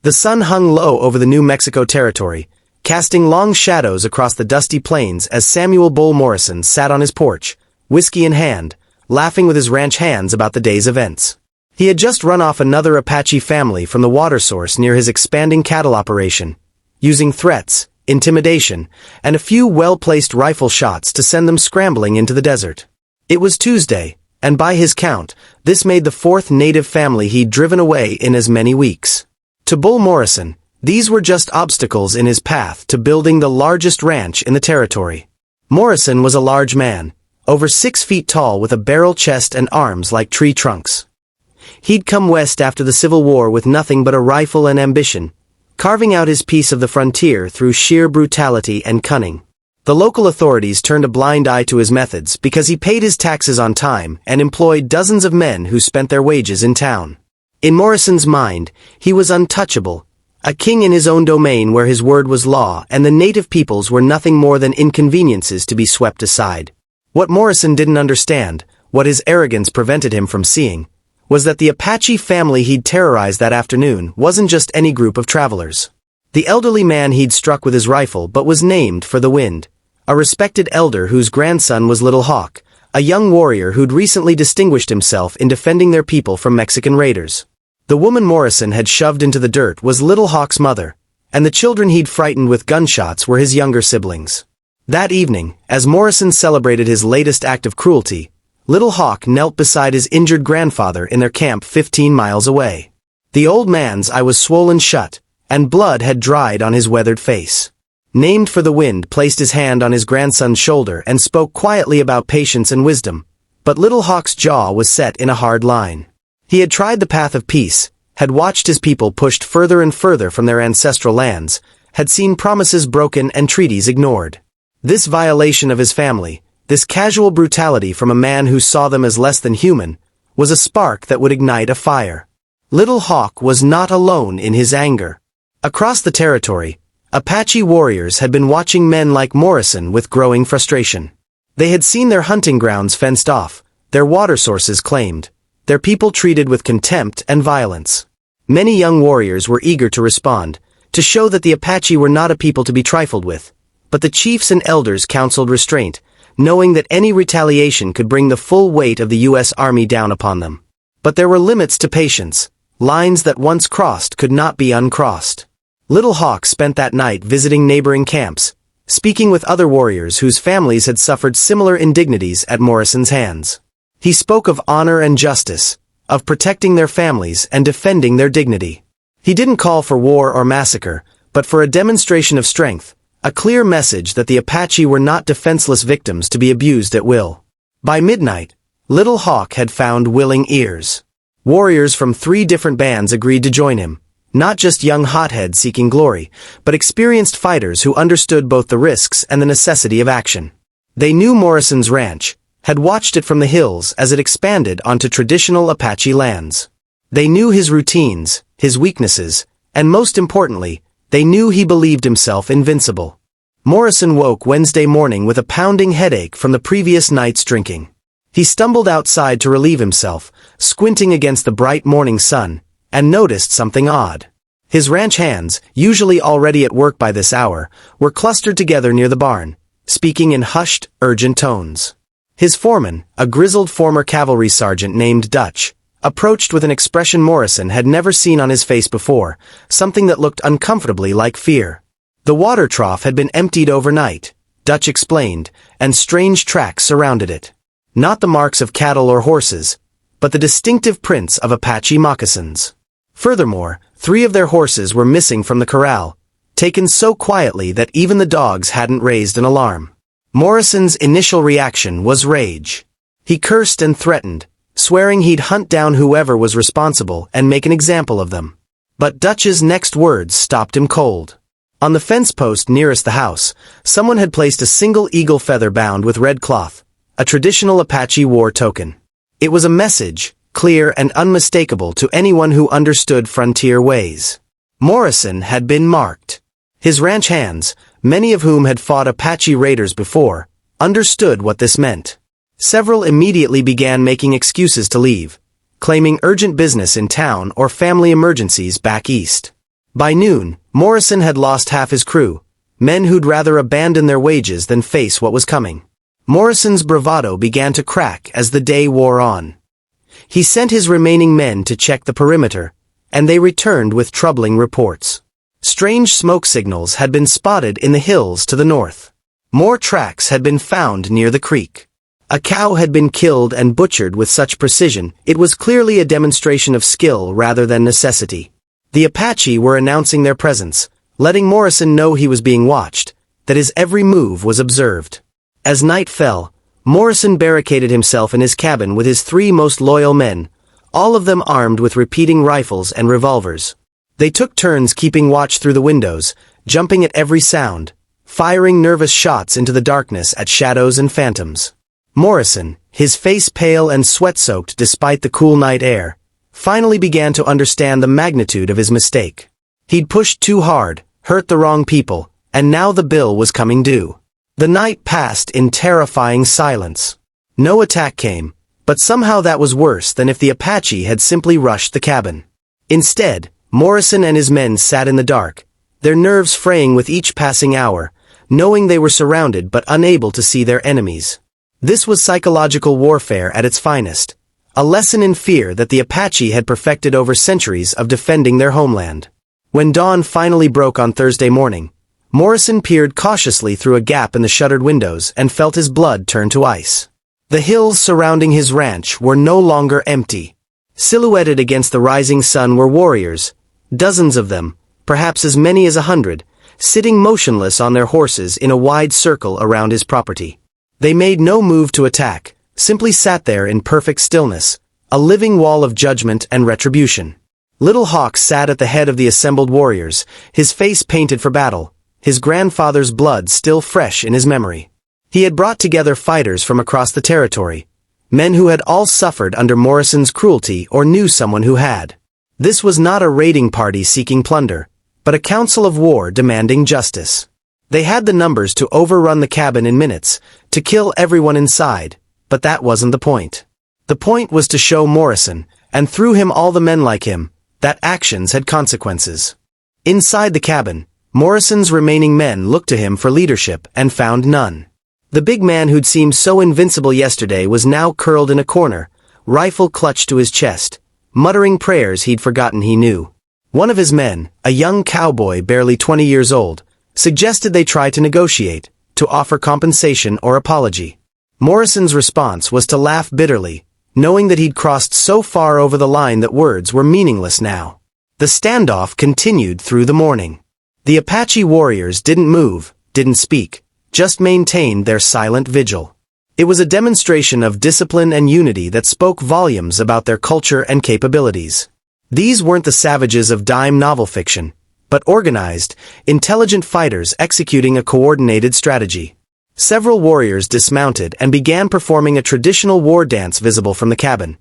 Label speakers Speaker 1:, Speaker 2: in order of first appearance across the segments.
Speaker 1: The sun hung low over the New Mexico territory, casting long shadows across the dusty plains as Samuel Bull Morrison sat on his porch, whiskey in hand, laughing with his ranch hands about the day's events. He had just run off another Apache family from the water source near his expanding cattle operation, using threats, intimidation, and a few well-placed rifle shots to send them scrambling into the desert. It was Tuesday, and by his count, this made the fourth native family he'd driven away in as many weeks. To Bull Morrison, these were just obstacles in his path to building the largest ranch in the territory. Morrison was a large man, over 6 feet tall with a barrel chest and arms like tree trunks. He'd come west after the Civil War with nothing but a rifle and ambition, carving out his piece of the frontier through sheer brutality and cunning. The local authorities turned a blind eye to his methods because he paid his taxes on time and employed dozens of men who spent their wages in town. In Morrison's mind, he was untouchable, a king in his own domain where his word was law and the native peoples were nothing more than inconveniences to be swept aside. What Morrison didn't understand, what his arrogance prevented him from seeing, was that the Apache family he'd terrorized that afternoon wasn't just any group of travelers. The elderly man he'd struck with his rifle but was named for the wind, a respected elder whose grandson was Little Hawk, a young warrior who'd recently distinguished himself in defending their people from Mexican raiders. The woman Morrison had shoved into the dirt was Little Hawk's mother, and the children he'd frightened with gunshots were his younger siblings. That evening, as Morrison celebrated his latest act of cruelty, Little Hawk knelt beside his injured grandfather in their camp 15 miles away. The old man's eye was swollen shut, and blood had dried on his weathered face. Named for the wind placed his hand on his grandson's shoulder and spoke quietly about patience and wisdom, but Little Hawk's jaw was set in a hard line. He had tried the path of peace, had watched his people pushed further and further from their ancestral lands, had seen promises broken and treaties ignored. This violation of his family, this casual brutality from a man who saw them as less than human, was a spark that would ignite a fire. Little Hawk was not alone in his anger. Across the territory, Apache warriors had been watching men like Morrison with growing frustration. They had seen their hunting grounds fenced off, their water sources claimed, their people treated with contempt and violence. Many young warriors were eager to respond, to show that the Apache were not a people to be trifled with, but the chiefs and elders counseled restraint, knowing that any retaliation could bring the full weight of the U.S. Army down upon them. But there were limits to patience. Lines that once crossed could not be uncrossed. Little Hawk spent that night visiting neighboring camps, speaking with other warriors whose families had suffered similar indignities at Morrison's hands. He spoke of honor and justice, of protecting their families and defending their dignity. He didn't call for war or massacre, but for a demonstration of strength, a clear message that the Apache were not defenseless victims to be abused at will. By midnight, Little Hawk had found willing ears. Warriors from 3 different bands agreed to join him, not just young hotheads seeking glory, but experienced fighters who understood both the risks and the necessity of action. They knew Morrison's ranch, had watched it from the hills as it expanded onto traditional Apache lands. They knew his routines, his weaknesses, and most importantly, they knew he believed himself invincible. Morrison woke Wednesday morning with a pounding headache from the previous night's drinking. He stumbled outside to relieve himself, squinting against the bright morning sun, and noticed something odd. His ranch hands, usually already at work by this hour, were clustered together near the barn, speaking in hushed, urgent tones. His foreman, a grizzled former cavalry sergeant named Dutch, approached with an expression Morrison had never seen on his face before, something that looked uncomfortably like fear. The water trough had been emptied overnight, Dutch explained, and strange tracks surrounded it. Not the marks of cattle or horses, but the distinctive prints of Apache moccasins. Furthermore, 3 of their horses were missing from the corral, taken so quietly that even the dogs hadn't raised an alarm. Morrison's initial reaction was rage. He cursed and threatened, swearing he'd hunt down whoever was responsible and make an example of them. But Dutch's next words stopped him cold. On the fence post nearest the house, someone had placed a single eagle feather bound with red cloth, a traditional Apache war token. It was a message, clear and unmistakable to anyone who understood frontier ways. Morrison had been marked. His ranch hands, many of whom had fought Apache raiders before, understood what this meant. Several immediately began making excuses to leave, claiming urgent business in town or family emergencies back east. By noon, Morrison had lost half his crew, men who'd rather abandon their wages than face what was coming. Morrison's bravado began to crack as the day wore on. He sent his remaining men to check the perimeter, and they returned with troubling reports. Strange smoke signals had been spotted in the hills to the north. More tracks had been found near the creek. A cow had been killed and butchered with such precision, it was clearly a demonstration of skill rather than necessity. The Apache were announcing their presence, letting Morrison know he was being watched, that his every move was observed. As night fell, Morrison barricaded himself in his cabin with his 3 most loyal men, all of them armed with repeating rifles and revolvers. They took turns keeping watch through the windows, jumping at every sound, firing nervous shots into the darkness at shadows and phantoms. Morrison, his face pale and sweat-soaked despite the cool night air, finally began to understand the magnitude of his mistake. He'd pushed too hard, hurt the wrong people, and now the bill was coming due. The night passed in terrifying silence. No attack came, but somehow that was worse than if the Apache had simply rushed the cabin. Instead, Morrison and his men sat in the dark, their nerves fraying with each passing hour, knowing they were surrounded but unable to see their enemies. This was psychological warfare at its finest, a lesson in fear that the Apache had perfected over centuries of defending their homeland. When dawn finally broke on Thursday morning, Morrison peered cautiously through a gap in the shuttered windows and felt his blood turn to ice. The hills surrounding his ranch were no longer empty. Silhouetted against the rising sun were warriors, dozens of them, perhaps as many as 100, sitting motionless on their horses in a wide circle around his property. They made no move to attack, simply sat there in perfect stillness, a living wall of judgment and retribution. Little Hawk sat at the head of the assembled warriors, his face painted for battle, his grandfather's blood still fresh in his memory. He had brought together fighters from across the territory, men who had all suffered under Morrison's cruelty or knew someone who had. This was not a raiding party seeking plunder, but a council of war demanding justice. They had the numbers to overrun the cabin in minutes, to kill everyone inside, but that wasn't the point. The point was to show Morrison, and through him all the men like him, that actions had consequences. Inside the cabin, Morrison's remaining men looked to him for leadership and found none. The big man who'd seemed so invincible yesterday was now curled in a corner, rifle clutched to his chest, muttering prayers he'd forgotten he knew. One of his men, a young cowboy barely 20 years old, suggested they try to negotiate, to offer compensation or apology. Morrison's response was to laugh bitterly, knowing that he'd crossed so far over the line that words were meaningless now. The standoff continued through the morning. The Apache warriors didn't move, didn't speak, just maintained their silent vigil. It was a demonstration of discipline and unity that spoke volumes about their culture and capabilities. These weren't the savages of dime novel fiction, but organized, intelligent fighters executing a coordinated strategy. Several warriors dismounted and began performing a traditional war dance visible from the cabin,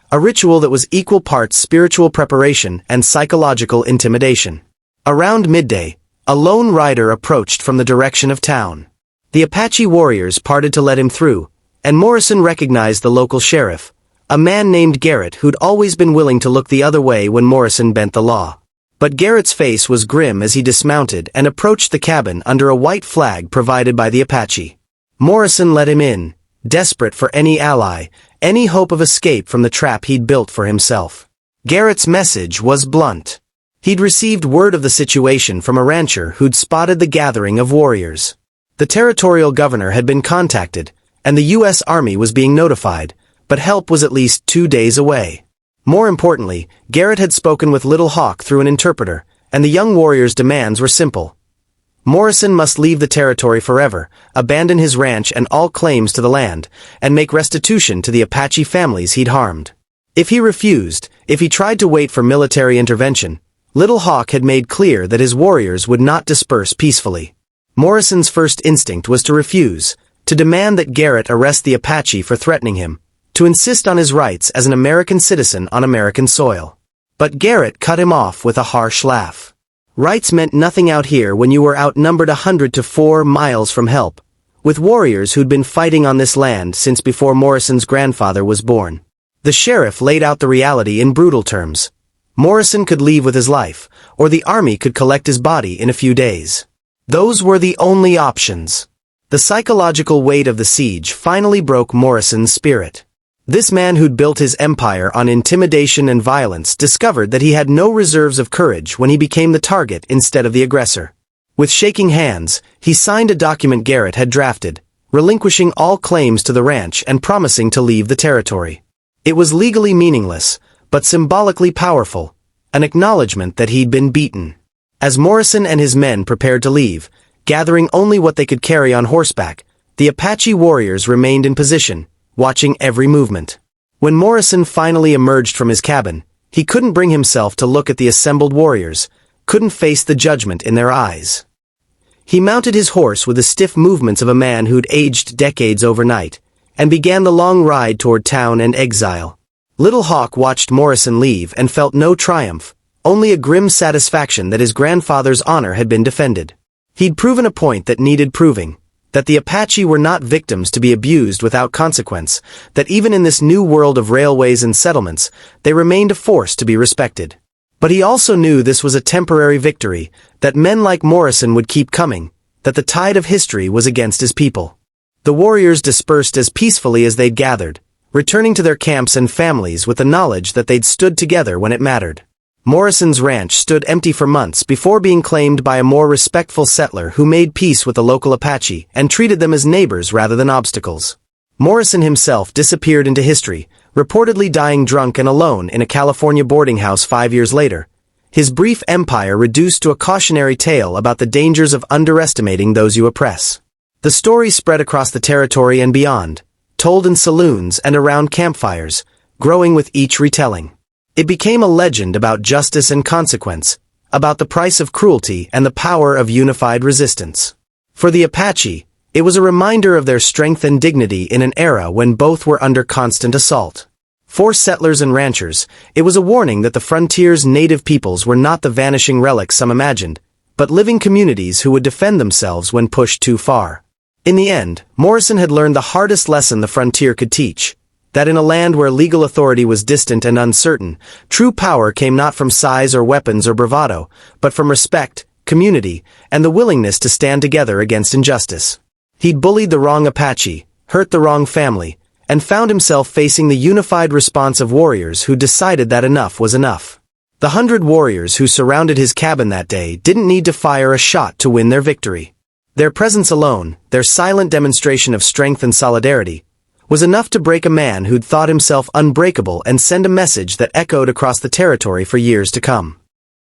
Speaker 1: a ritual that was equal parts spiritual preparation and psychological intimidation. Around midday, a lone rider approached from the direction of town. The Apache warriors parted to let him through, and Morrison recognized the local sheriff, a man named Garrett who'd always been willing to look the other way when Morrison bent the law. But Garrett's face was grim as he dismounted and approached the cabin under a white flag provided by the Apache. Morrison let him in, desperate for any ally, any hope of escape from the trap he'd built for himself. Garrett's message was blunt. He'd received word of the situation from a rancher who'd spotted the gathering of warriors. The territorial governor had been contacted, and the U.S. Army was being notified, but help was at least 2 days away. More importantly, Garrett had spoken with Little Hawk through an interpreter, and the young warrior's demands were simple. Morrison must leave the territory forever, abandon his ranch and all claims to the land, and make restitution to the Apache families he'd harmed. If he refused, if he tried to wait for military intervention, Little Hawk had made clear that his warriors would not disperse peacefully. Morrison's first instinct was to refuse, to demand that Garrett arrest the Apache for threatening him, to insist on his rights as an American citizen on American soil. But Garrett cut him off with a harsh laugh. Rights meant nothing out here when you were outnumbered 100 to 4 miles from help, with warriors who'd been fighting on this land since before Morrison's grandfather was born. The sheriff laid out the reality in brutal terms. Morrison could leave with his life, or the army could collect his body in a few days. Those were the only options. The psychological weight of the siege finally broke Morrison's spirit. This man who'd built his empire on intimidation and violence discovered that he had no reserves of courage when he became the target instead of the aggressor. With shaking hands, he signed a document Garrett had drafted, relinquishing all claims to the ranch and promising to leave the territory. It was legally meaningless, but symbolically powerful, an acknowledgement that he'd been beaten. As Morrison and his men prepared to leave, gathering only what they could carry on horseback, the Apache warriors remained in position, watching every movement. When Morrison finally emerged from his cabin, he couldn't bring himself to look at the assembled warriors, couldn't face the judgment in their eyes. He mounted his horse with the stiff movements of a man who'd aged decades overnight, and began the long ride toward town and exile. Little Hawk watched Morrison leave and felt no triumph, only a grim satisfaction that his grandfather's honor had been defended. He'd proven a point that needed proving, that the Apache were not victims to be abused without consequence, that even in this new world of railways and settlements, they remained a force to be respected. But he also knew this was a temporary victory, that men like Morrison would keep coming, that the tide of history was against his people. The warriors dispersed as peacefully as they'd gathered, returning to their camps and families with the knowledge that they'd stood together when it mattered. Morrison's ranch stood empty for months before being claimed by a more respectful settler who made peace with the local Apache and treated them as neighbors rather than obstacles. Morrison himself disappeared into history, reportedly dying drunk and alone in a California boarding house 5 years later, his brief empire reduced to a cautionary tale about the dangers of underestimating those you oppress. The story spread across the territory and beyond, told in saloons and around campfires, growing with each retelling. It became a legend about justice and consequence, about the price of cruelty and the power of unified resistance. For the Apache, it was a reminder of their strength and dignity in an era when both were under constant assault. For settlers and ranchers, it was a warning that the frontier's native peoples were not the vanishing relics some imagined, but living communities who would defend themselves when pushed too far. In the end, Morrison had learned the hardest lesson the frontier could teach, that in a land where legal authority was distant and uncertain, true power came not from size or weapons or bravado, but from respect, community, and the willingness to stand together against injustice. He'd bullied the wrong Apache, hurt the wrong family, and found himself facing the unified response of warriors who decided that enough was enough. The 100 warriors who surrounded his cabin that day didn't need to fire a shot to win their victory. Their presence alone, their silent demonstration of strength and solidarity, was enough to break a man who'd thought himself unbreakable and send a message that echoed across the territory for years to come.